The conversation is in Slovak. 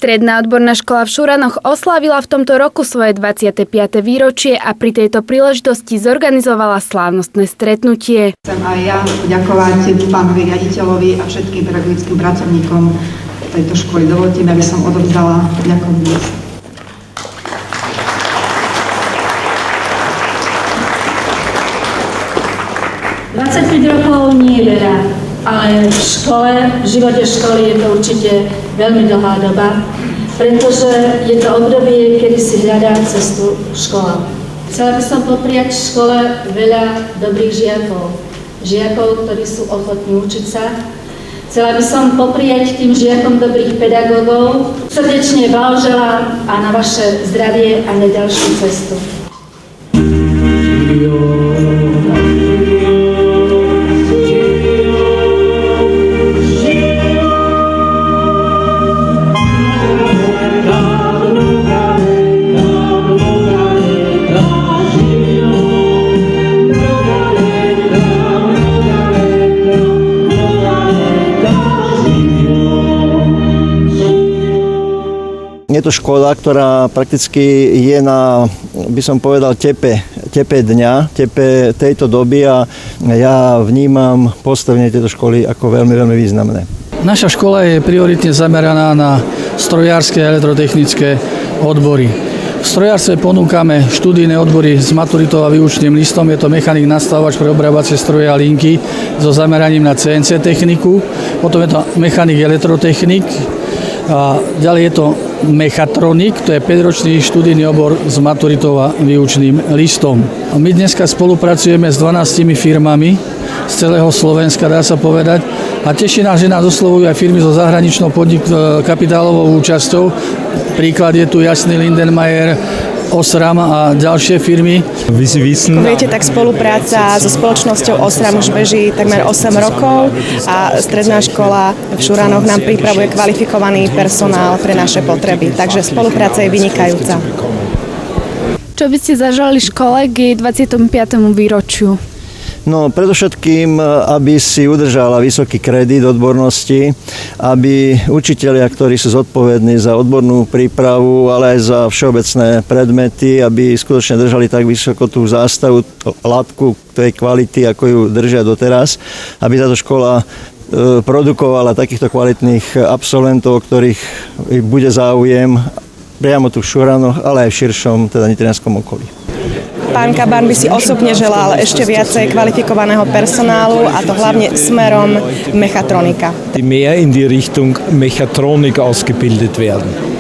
Stredná odborná škola v Šuranoch oslávila v tomto roku svoje 25. výročie a pri tejto príležitosti zorganizovala slávnostné stretnutie. Chcem aj ja poďakovať pánovi riaditeľovi a všetkým pedagogickým pracovníkom tejto školy. Dovoľte mi, aby som odovzdala ďakujem dnes. Rokov nie je veľa, ale v živote školy je to určite veľmi dlhá doba, pretože je to obdobie, kedy si hľadá cestu škola. Chcela by som popriať v škole veľa dobrých žiakov, ktorí sú ochotní učiť sa. Chcela by som popriať tým žiakom dobrých pedagógov. Srdečne blahoželám a na vaše zdravie a na ďalšiu cestu. Je to škola, ktorá prakticky je na, by som povedal, tepe dňa, tepe tejto doby a ja vnímam postavenie tejto školy ako veľmi, veľmi významné. Naša škola je prioritne zameraná na strojárske a elektrotechnické odbory. V strojárstve ponúkame študijné odbory s maturitou a výučným listom. Je to mechanik, nastavovať pre obrábacie stroje a linky so zameraním na CNC techniku. Potom je to mechanik, elektrotechnik. A ďalej je to mechatronik, to je 5-ročný študijný obor s maturitou a výučným listom. My dneska spolupracujeme s 12 firmami z celého Slovenska, dá sa povedať. A teší nás, že nás oslovujú aj firmy so zahraničnou kapitálovou účasťou. Príklad je tu Jasný, Lindenmayer, Osram a ďalšie firmy. Viete, tak spolupráca so spoločnosťou Osram už beží takmer 8 rokov a stredná škola v Šuranoch nám pripravuje kvalifikovaný personál pre naše potreby, takže spolupráca je vynikajúca. Čo by ste zaželali škole k 25. výročiu? No, predovšetkým, aby si udržala vysoký kredit odbornosti, aby učitelia, ktorí sú zodpovední za odbornú prípravu, ale aj za všeobecné predmety, aby skutočne držali tak vysoko tú zástavu, latku tej kvality, ako ju držia doteraz, aby táto škola produkovala takýchto kvalitných absolventov, ktorých bude záujem priamo tu v Šuranoch, ale aj v širšom, teda nitrianskom okolí. Pán Kabán by si osobne želal ešte viacej kvalifikovaného personálu a to hlavne smerom mechatronika. Die mehr in die Richtung Mechatronik ausgebildet werden.